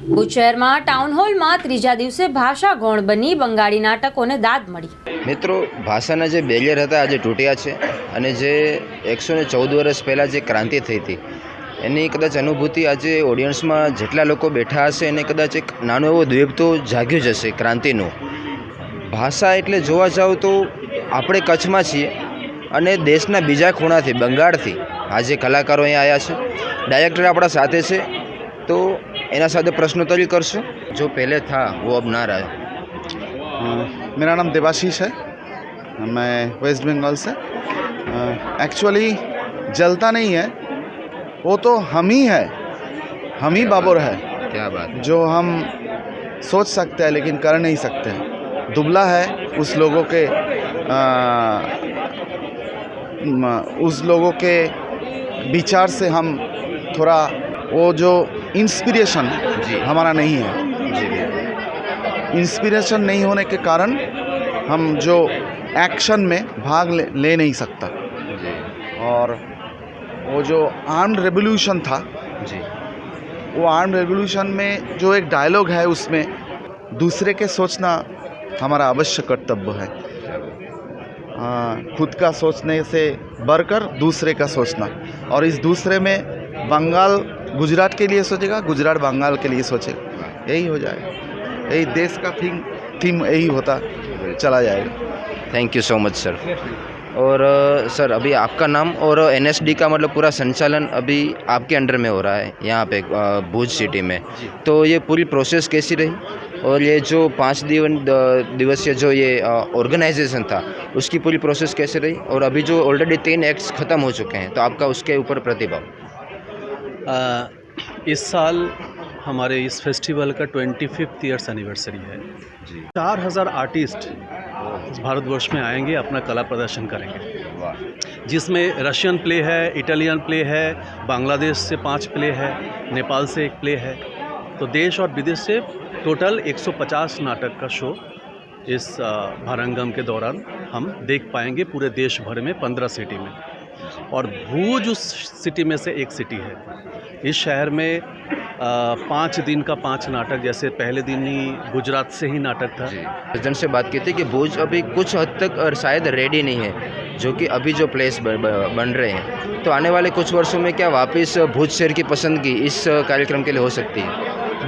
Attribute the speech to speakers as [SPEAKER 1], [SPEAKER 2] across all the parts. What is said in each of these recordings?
[SPEAKER 1] ભુજ શહેરમાં ટાઉન હોલમાં ત્રીજા દિવસે ભાષા ગૌણ બની બંગાળી નાટકોને દાદ મળી।
[SPEAKER 2] મિત્રો, ભાષાના જે બેરિયર હતા આજે તૂટ્યા છે અને જે 114 વર્ષ પહેલાં જે ક્રાંતિ થઈ હતી એની કદાચ અનુભૂતિ આજે ઓડિયન્સમાં જેટલા લોકો બેઠા હશે એને કદાચ એક નાનો એવો દ્વીપ તો જાગ્યું જ હશે ક્રાંતિનું। ભાષા એટલે જોવા જાવ તો આપણે કચ્છમાં છીએ અને દેશના બીજા ખૂણાથી બંગાળથી આજે કલાકારો અહીંયા આવ્યા છે। ડાયરેક્ટર આપણા સાથે છે तो एना साथ प्रश्नोत्तरी करशो जो पहले था वो अब ना रहा।
[SPEAKER 3] मेरा नाम देवाशीष है, मैं वेस्ट बंगाल से। एक्चुअली जलता नहीं है, वो तो हम ही है, हम ही बाबर है।
[SPEAKER 2] क्या बात,
[SPEAKER 3] जो हम सोच सकते हैं लेकिन कर नहीं सकते। दुबला है उस लोगों के विचार से हम थोड़ा वो जो इंस्पिरेशन हमारा नहीं है, इंस्पिरेशन नहीं होने के कारण हम जो एक्शन में भाग ले नहीं सकता। और वो जो आर्म्ड रेवोल्यूशन था जी, वो आर्म्ड रेवोल्यूशन में जो एक डायलॉग है उसमें दूसरे के सोचना हमारा अवश्य कर्तव्य है। खुद का सोचने से बढ़कर दूसरे का सोचना, और इस दूसरे में बंगाल गुजरात के लिए सोचेगा, गुजरात बंगाल के लिए सोचेगा, यही हो जाएगा। यही देश का थीम यही होता चला जाएगा।
[SPEAKER 2] Thank you so much sir. और सर अभी आपका नाम और एनएसडी का मतलब पूरा संचालन अभी आपके अंडर में हो रहा है यहाँ पे भुज सिटी में, तो ये पूरी प्रोसेस कैसी रही और ये जो 5 दिवसीय जो ये ऑर्गेनाइजेशन था उसकी पूरी प्रोसेस कैसे रही, और अभी जो ऑलरेडी 3 एक्ट्स ख़त्म हो चुके हैं तो आपका उसके ऊपर प्रतिभाव।
[SPEAKER 4] इस साल हमारे इस फेस्टिवल का 25th ईयर्स एनिवर्सरी है जी। 4000 आर्टिस्ट भारतवर्ष में आएंगे, अपना कला प्रदर्शन करेंगे, जिसमें रशियन प्ले है, इटालियन प्ले है, बांग्लादेश से 5 प्ले है, नेपाल से 1 प्ले है। तो देश और विदेश से टोटल 150 नाटक का शो इस भारंगम के दौरान हम देख पाएंगे पूरे देश भर में 15 सिटी में। और भुज उस सिटी में से एक सिटी है। इस शहर में 5 दिन का 5 नाटक, जैसे पहले दिन ही गुजरात से ही नाटक था।
[SPEAKER 2] प्रेसिडेंट से बात की थी कि भुज अभी कुछ हद तक और शायद रेडी नहीं है, जो कि अभी जो प्लेस बन रहे हैं, तो आने वाले कुछ वर्षों में क्या वापस भुज शहर की पसंदगी इस कार्यक्रम के लिए हो सकती है?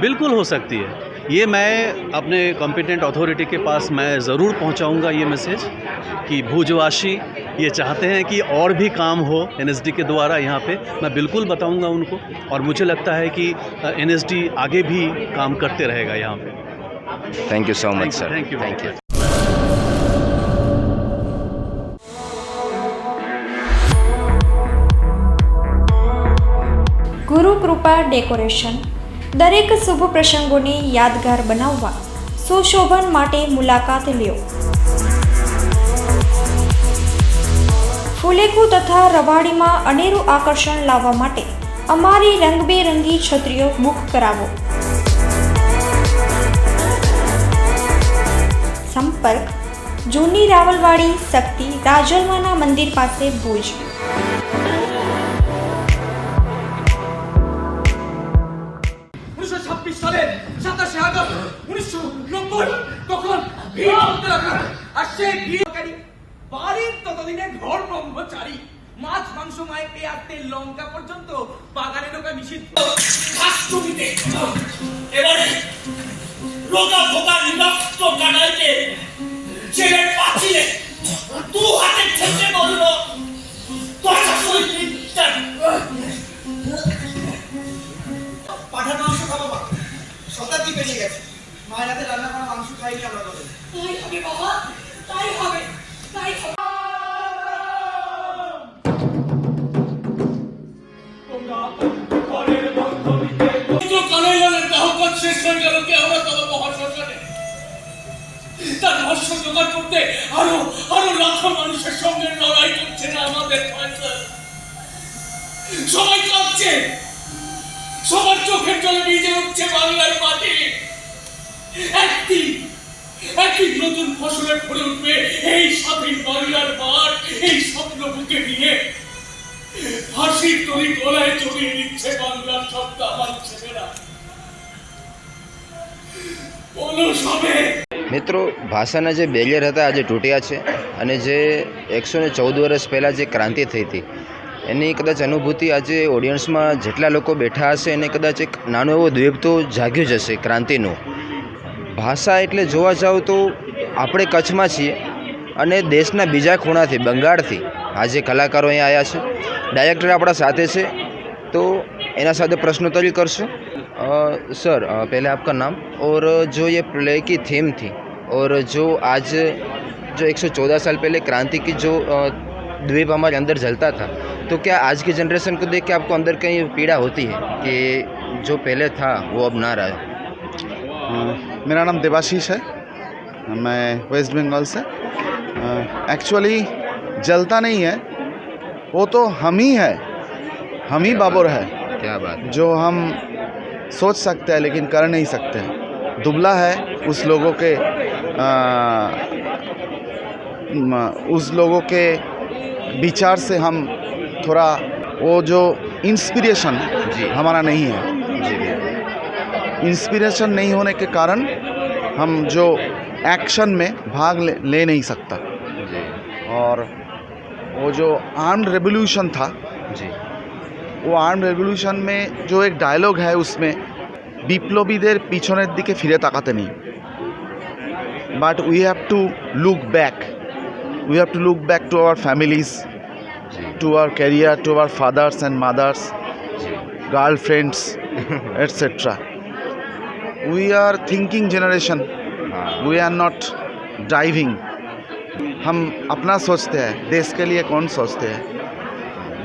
[SPEAKER 4] बिल्कुल हो सकती है। ये मैं अपने कॉम्पिटेंट अथॉरिटी के पास मैं ज़रूर पहुंचाऊंगा ये मैसेज कि भुजवासी ये चाहते हैं कि और भी काम हो एनएसडी के द्वारा यहाँ पे, मैं बिल्कुल बताऊंगा उनको। और मुझे लगता है कि एनएसडी आगे भी काम करते रहेगा यहाँ पे।
[SPEAKER 2] Thank you so much sir.
[SPEAKER 4] Thank you.
[SPEAKER 5] गुरु कृपा डेकोरेशन दरेक शुभ प्रसंगोने यादगार बनाववा सुशोभन माटे मुलाकात ल्यो। फुलेकू तथा रवाड़ी में अनेरू आकर्षण लाववा माटे अमारी रंगबेरंगी छतरीओ बुक करावो। संपर्क जूनी रावलवाड़ी शक्ति राजलमाना मंदिर पासे भुज।
[SPEAKER 6] মাছ মাংস মায়ে পেয়াতে লঙ্কা পর্যন্ত বাগানে ঢোকা নিষিদ্ধ। এবারে রোগা ভোগা নিরস্ত কানাইতে ছেড়ে পাচ্ছিলে 2 হাতে ঠেকে বলল কথা শুনতে পাঠার মাংস খাবো মা, শতাব্দী পেরিয়ে গেছে, মায়ের হাতে রান্না করা মাংস খাইনি আমরা কবে। তাই হবে বাবা, তাই হবে, তাই হবে। সবাই কাঁদছে, সবার চোখের জলে ভিজে উঠছে বাংলার মাটি। একদিন নতুন ফসলের ভরে উঠবে এই স্বাধীন বাংলার মাঠ। এই স্বপ্ন বুকে নিয়ে হাসির তরি গলায় জড়িয়ে নিচ্ছে বাংলার শব্দ আমার ছেলেরা।
[SPEAKER 2] મિત્રો ભાષાના જે બેરિયર હતા આજે તૂટ્યા છે અને જે 114 વર્ષ પહેલાં જે ક્રાંતિ થઈ હતી એની કદાચ અનુભૂતિ આજે ઓડિયન્સમાં જેટલા લોકો બેઠા હશે એને કદાચ એક નાનો એવો દ્વીપ તો જાગ્યું જ હશે ક્રાંતિનું. ભાષા એટલે જોવા જાવ તો આપણે કચ્છમાં છીએ અને દેશના બીજા ખૂણાથી બંગાળથી આજે કલાકારો અહીંયા આવ્યા છે. ડાયરેક્ટર આપણા સાથે છે तो एना साथ प्रश्नोत्तरी करशो. सर पहले आपका नाम और जो ये प्ले की थीम थी और जो आज जो 114 साल पहले क्रांति की जो द्वीप हमारे अंदर जलता था, तो क्या आज की जनरेशन को देख के आपको अंदर कहीं पीड़ा होती है कि जो पहले था वो अब ना रहा?
[SPEAKER 3] मेरा नाम देवाशीष है, मैं वेस्ट बंगाल से. एक्चुअली जलता नहीं है, वो तो हम ही है, हम ही बाबर है.
[SPEAKER 2] क्या बात.
[SPEAKER 3] जो हम सोच सकते हैं लेकिन कर नहीं सकते. दुबला है उस लोगों के विचार से हम थोड़ा वो जो इंस्पिरेशन हमारा नहीं है. इंस्पिरेशन नहीं होने के कारण हम जो एक्शन में भाग ले नहीं सकता. और वो जो आर्म्ड रेवोल्यूशन था
[SPEAKER 2] जी,
[SPEAKER 3] वो आर्म्ड रेवोल्यूशन में जो एक डायलॉग है उसमें বিপ্লবীদের পিছনের দিকে ফিরে তাকাতে নেই. But we have to look back, we have to look back to our families, to our career, to our fathers and mothers, girlfriends, etc. We are thinking generation, we are not driving. हम अपना सोचते हैं, देश के लिए कौन सोचते हैं?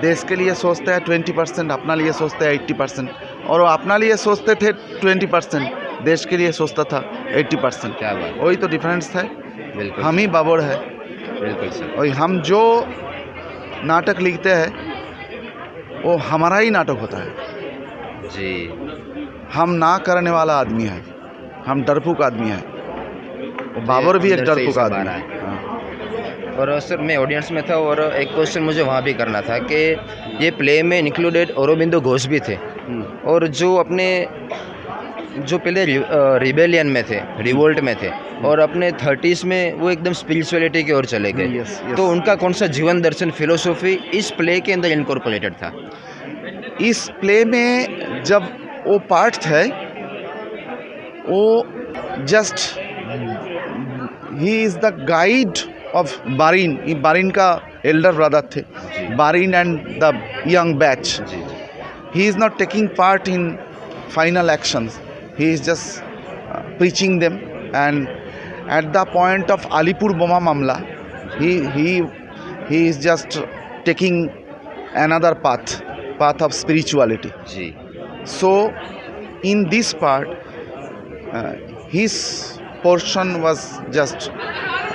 [SPEAKER 3] देश के लिए सोचते हैं 20%, अपना लिए सोचते हैं 80%. और वो अपना लिए सोचते थे 20%, देश के लिए सोचता था 80%.
[SPEAKER 2] क्या बात.
[SPEAKER 3] वही तो डिफरेंस है.
[SPEAKER 2] बिल्कुल
[SPEAKER 3] हम ही बाबर है.
[SPEAKER 2] बिल्कुल सर.
[SPEAKER 3] और हम जो नाटक लिखते हैं वो हमारा ही नाटक होता है
[SPEAKER 2] जी.
[SPEAKER 3] हम ना करने वाला आदमी है, हम डरपोक आदमी है. बाबर भी एक डरपोक आदमी है. हाँ.
[SPEAKER 2] और सर मैं ऑडियंस में था और एक क्वेश्चन मुझे वहाँ भी करना था कि ये प्ले में इंक्लूडेड औरोबिंदो घोष भी थे और जो अपने जो पहले रिबेलियन में थे, रिवोल्ट में थे और अपने 30s में वो एकदम स्पिरिचुअलिटी की ओर चले गए.
[SPEAKER 3] Yes, yes.
[SPEAKER 2] तो उनका कौन सा जीवन दर्शन फिलोसॉफी इस प्ले के अंदर इनकॉर्पोरेटेड था?
[SPEAKER 3] इस प्ले में जब वो पार्ट थे वो जस्ट ही is the guide of Barin. Barin का एल्डर ब्रदर थे, Barin and the young batch. He is not taking part in final actions. He is just preaching them, and at the point of Alipur Boma Mamla, he is just taking another path of spirituality.
[SPEAKER 2] जी.
[SPEAKER 3] So in this part, his portion was just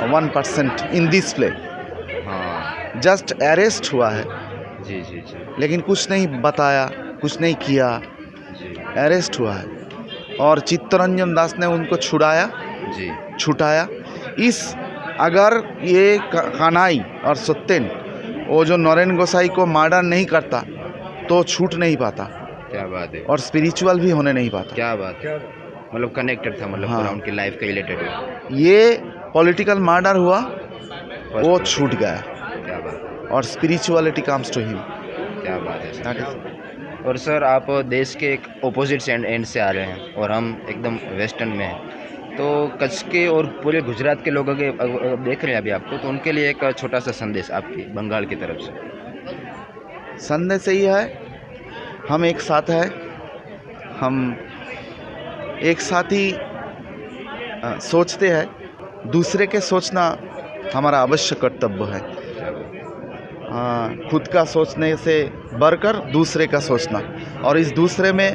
[SPEAKER 3] 1% in this play.
[SPEAKER 2] हाँ.
[SPEAKER 3] Just arrest हुआ है,
[SPEAKER 2] जी जी जी
[SPEAKER 3] लेकिन कुछ नहीं बताया, कुछ नहीं किया.
[SPEAKER 2] जी
[SPEAKER 3] अरेस्ट हुआ है और चित्तरंजन दास ने उनको
[SPEAKER 2] जी
[SPEAKER 3] छुटाया. इस अगर ये कानाई और सत्येन वो जो नरेन गोसाई को मर्डर नहीं करता तो छूट नहीं पाता.
[SPEAKER 2] क्या बात है.
[SPEAKER 3] और स्पिरिचुअल भी होने नहीं पाता.
[SPEAKER 2] क्या बात है. मतलब कनेक्टेड था, मतलब
[SPEAKER 3] हाँ.
[SPEAKER 2] पूरा उनकी लाइफ के रिलेटेड.
[SPEAKER 3] ये पॉलिटिकल मर्डर हुआ, वो छूट गया.
[SPEAKER 2] क्या बात.
[SPEAKER 3] और स्पिरिचुअलिटी कम्स टू हिम.
[SPEAKER 2] क्या बात है.
[SPEAKER 3] That is.
[SPEAKER 2] और सर आप देश के एक ऑपोजिट एंड से आ रहे हैं और हम एकदम वेस्टर्न में हैं, तो कच्छ के और पूरे गुजरात के लोगों के देख रहे हैं अभी आपको, तो उनके लिए एक छोटा सा संदेश आपकी बंगाल की तरफ से.
[SPEAKER 3] संदेश यही है, हम एक साथ हैं, हम एक साथ ही सोचते हैं. दूसरे के सोचना हमारा अवश्य कर्तव्य है. खुद का सोचने से बढ़कर दूसरे का सोचना, और इस दूसरे में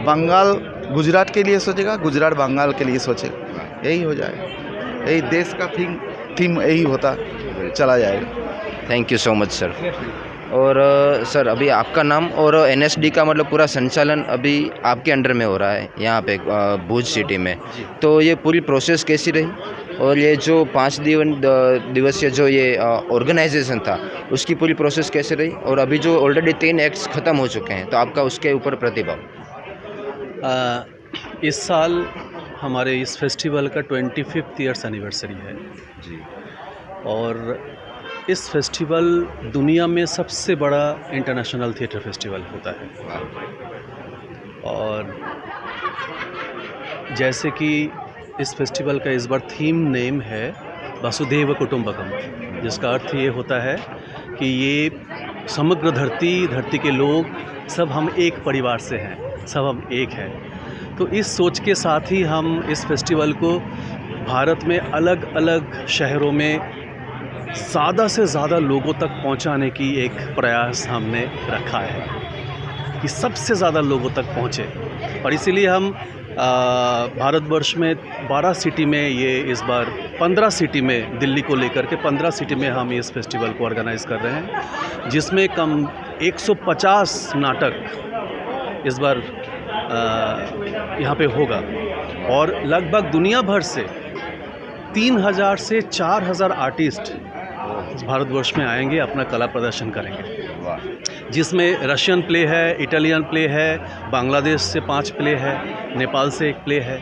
[SPEAKER 3] बंगाल गुजरात के लिए सोचेगा, गुजरात बंगाल के लिए सोचेगा. यही हो जाएगा. यही देश का थीम यही होता चला जाएगा.
[SPEAKER 2] Thank you so much sir. और सर अभी आपका नाम और NSD का मतलब पूरा संचालन अभी आपके अंडर में हो रहा है यहाँ पे भूज सिटी में, तो ये पूरी प्रोसेस कैसी रही और ये जो 5 दिवसीय जो ये ऑर्गेनाइजेशन था उसकी पूरी प्रोसेस कैसे रही, और अभी जो ऑलरेडी 3 एक्ट्स ख़त्म हो चुके हैं तो आपका उसके ऊपर प्रतिभाव?
[SPEAKER 4] इस साल हमारे इस फेस्टिवल का 25th ईयर्स एनिवर्सरी है
[SPEAKER 2] जी।
[SPEAKER 4] और इस फेस्टिवल दुनिया में सबसे बड़ा इंटरनेशनल थिएटर फेस्टिवल होता है। और जैसे कि इस फेस्टिवल का इस बार थीम नेम है वसुधैव कुटुंबकम, जिसका अर्थ ये होता है कि ये समग्र धरती के लोग सब हम एक परिवार से हैं, सब हम एक हैं। तो इस सोच के साथ ही हम इस फेस्टिवल को भारत में अलग अलग शहरों में ज़्यादा से ज़्यादा लोगों तक पहुंचाने की एक प्रयास हमने रखा है कि सबसे ज़्यादा लोगों तक पहुंचे। और इसीलिए हम भारतवर्ष में 12 सिटी में ये इस बार 15 सिटी में, दिल्ली को लेकर के 15 सिटी में हम इस फेस्टिवल को ऑर्गेनाइज़ कर रहे हैं, जिसमें कम 150 नाटक इस बार यहाँ पे होगा। और लगभग दुनिया भर से 3000 से 4000 आर्टिस्ट भारतवर्ष में आएंगे, अपना कला प्रदर्शन करेंगे, जिसमें रशियन प्ले है, इटालियन प्ले है, बांग्लादेश से 5 प्ले है, नेपाल से 1 प्ले है।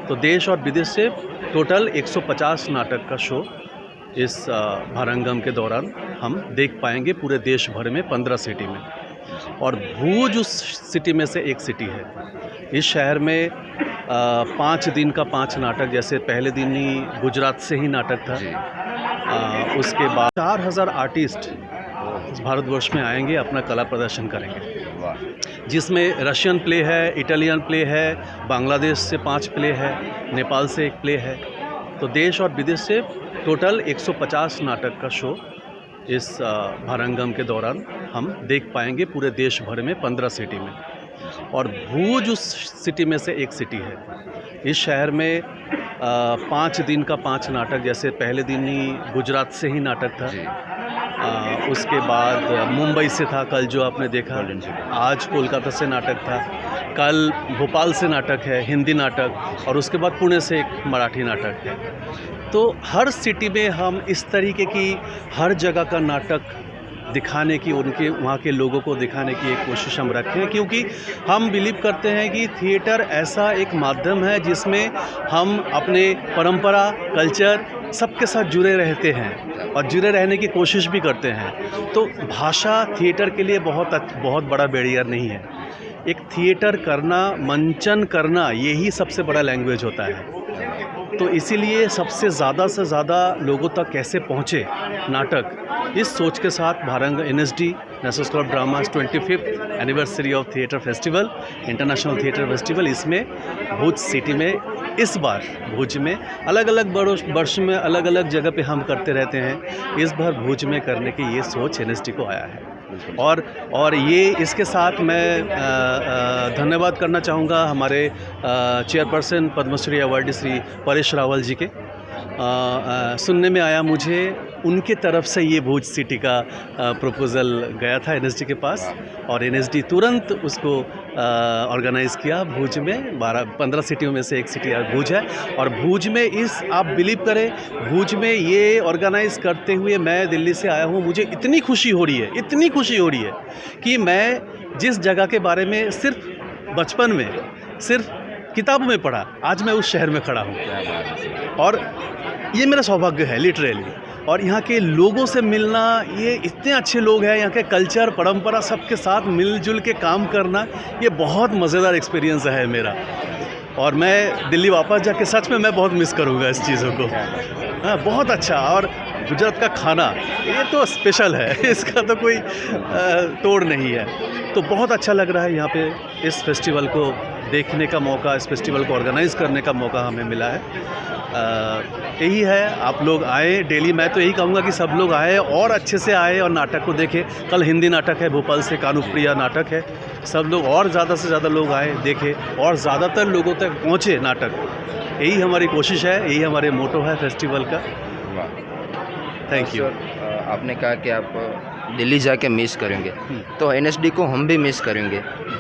[SPEAKER 4] तो देश और विदेश से टोटल 150 नाटक का शो इस भारंगम के दौरान हम देख पाएंगे पूरे देश भर में 15 सिटी में। और भूज उस सिटी में से एक सिटी है। इस शहर में 5 दिन का 5 नाटक, जैसे पहले दिन ही गुजरात से ही नाटक था, उसके बाद 4000 आर्टिस्ट भारतवर्ष में आएंगे, अपना कला प्रदर्शन करेंगे, जिसमें रशियन प्ले है, इटालियन प्ले है, बांग्लादेश से 5 प्ले है, नेपाल से 1 प्ले है। तो देश और विदेश से टोटल 150 नाटक का शो इस भारंगम के दौरान हम देख पाएंगे पूरे देश भर में 15 सिटी में। और भूज उस सिटी में से एक सिटी है। इस शहर में 5 दिन का 5 नाटक, जैसे पहले दिन ही गुजरात से ही नाटक था, उसके बाद मुंबई से था, कल जो आपने देखा, आज कोलकाता से नाटक था, कल भोपाल से नाटक है, हिंदी नाटक, और उसके बाद पुणे से एक मराठी नाटक है। तो हर सिटी में हम इस तरीके की हर जगह का नाटक दिखाने की, उनके वहाँ के लोगों को दिखाने की एक कोशिश हम रखें, क्योंकि हम बिलीव करते हैं कि थिएटर ऐसा एक माध्यम है जिसमें हम अपने परंपरा, कल्चर सबके साथ जुड़े रहते हैं और जुड़े रहने की कोशिश भी करते हैं। तो भाषा थिएटर के लिए बहुत बड़ा बैरियर नहीं है। एक थिएटर करना, मंचन करना, यही सबसे बड़ा लैंग्वेज होता है। तो इसीलिए सबसे ज़्यादा से ज़्यादा लोगों तक कैसे पहुँचे नाटक, इस सोच के साथ भारंग NSD, national school of dramas 25th anniversary of theatre festival, international theatre festival, इसमें भुज सिटी में, इस बार भुज में अलग अलग वर्ष में अलग अलग जगह पे हम करते रहते हैं, इस बार भुज में करने की ये सोच NSD को आया है। और ये इसके साथ मैं धन्यवाद करना चाहूँगा हमारे चेयरपर्सन पद्मश्री अवार्डी श्री परेश रावल जी के। सुनने में आया मुझे, उनके तरफ से ये भुज सिटी का प्रपोज़ल गया था NSD के पास, और NSD तुरंत उसको ऑर्गेनाइज़ किया। भुज में 15 सिटियों में से एक सिटी भुज है। और भुज में आप बिलीव करें, भुज में ये ऑर्गेनाइज़ करते हुए मैं दिल्ली से आया हूँ, मुझे इतनी खुशी हो रही है कि मैं जिस जगह के बारे में सिर्फ बचपन में, सिर्फ किताबों में पढ़ा, आज मैं उस शहर में खड़ा हूँ। और ये मेरा सौभाग्य है लिटरली। और यहाँ के लोगों से मिलना, ये इतने अच्छे लोग हैं, यहाँ के कल्चर, परंपरा, सबके साथ मिलजुल के काम करना, ये बहुत मज़ेदार एक्सपीरियंस है मेरा। और मैं दिल्ली वापस जाके सच में मैं बहुत मिस करूँगा इस चीज़ों को। हाँ, बहुत अच्छा। और गुजरात का खाना, ये तो स्पेशल है, इसका तो कोई तोड़ नहीं है। तो बहुत अच्छा लग रहा है यहाँ पे इस फेस्टिवल को देखने का मौका, इस फेस्टिवल को ऑर्गेनाइज़ करने का मौका हमें मिला है। यही है, आप लोग आए डेली। मैं तो यही कहूँगा कि सब लोग आए और अच्छे से आए और नाटक को देखें। कल हिंदी नाटक है, भोपाल से कानुप्रिया नाटक है। सब लोग और ज़्यादा से ज़्यादा लोग आए, देखें और ज़्यादातर लोगों तक पहुँचे नाटक। यही हमारी कोशिश है, यही हमारे मोटो है फेस्टिवल का। Thank you.
[SPEAKER 2] आपने कहा कि आप दिल्ली जाके मिस करेंगे, तो NSD को हम भी मिस करेंगे।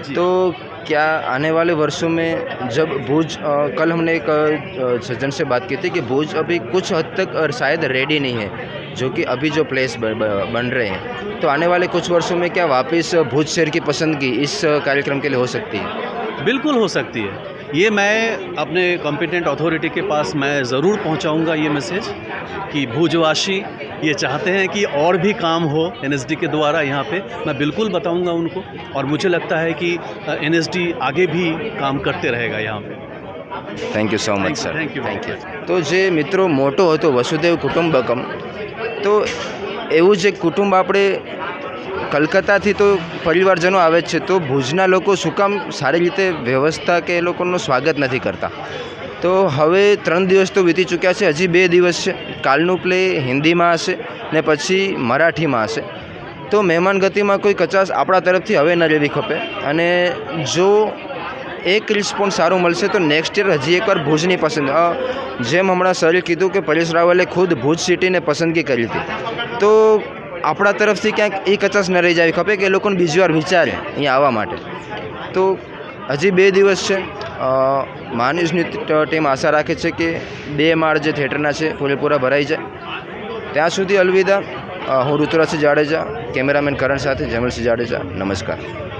[SPEAKER 2] तो क्या आने वाले वर्षों में जब भुज, कल हमने एक सज्जन से बात की थी कि भुज अभी कुछ हद तक और शायद रेडी नहीं है, जो कि अभी जो प्लेस बन रहे हैं, तो आने वाले कुछ वर्षों में क्या वापस भुज शहर की पसंदगी इस कार्यक्रम के लिए हो सकती है?
[SPEAKER 4] बिल्कुल हो सकती है। ये मैं अपने कॉम्पिटेंट अथॉरिटी के पास मैं ज़रूर पहुंचाऊंगा ये मैसेज कि भुजवासी ये चाहते हैं कि और भी काम हो एनएसडी के द्वारा यहाँ पे। मैं बिल्कुल बताऊंगा उनको, और मुझे लगता है कि एनएसडी आगे भी काम करते रहेगा यहाँ पे।
[SPEAKER 2] Thank you so much sir.
[SPEAKER 4] Thank you.
[SPEAKER 2] તો જે મિત્રો મોટો હતો વસુદેવ કુટુંબકમ, તો એવું જ એક કુટુંબ આપણે કલકત્તાથી તો પરિવારજનો આવે જ છે, તો ભુજના લોકો શું કામ સારી રીતે વ્યવસ્થા કે એ લોકોનું સ્વાગત નથી કરતા? તો હવે 3 દિવસ તો વીતી ચૂક્યા છે, હજી 2 દિવસ છે. કાલનું પ્લે હિન્દીમાં હશે ને પછી મરાઠીમાં હશે. તો મહેમાન ગતિમાં કોઈ કચાશ આપણા તરફથી હવે ન રહેવી ખપે, અને જો એક રિસ્પોન્સ સારું મળશે તો નેક્સ્ટ યર હજી એકવાર ભુજની પસંદ, જેમ હમણાં સરે કીધું કે પરેશ રાવલે ખુદ ભુજ સિટીને પસંદગી કરી હતી, તો આપણા તરફથી ક્યાંક એ કચાશ ન રહી જવી ખપે કે એ લોકોને બીજી વાર વિચારે અહીંયા આવવા માટે. તો હજી 2 દિવસ છે. માન્યુઝની ટીમ આશા રાખે છે કે 2 માળ જે થિયેટરના છે પૂરેપૂરા ભરાઈ જાય. ત્યાં સુધી અલવિદા. હું ઋતુરાજસિંહ જાડેજા, કેમેરામેન કરણ સાથે જમલસિંહ જાડેજા. નમસ્કાર.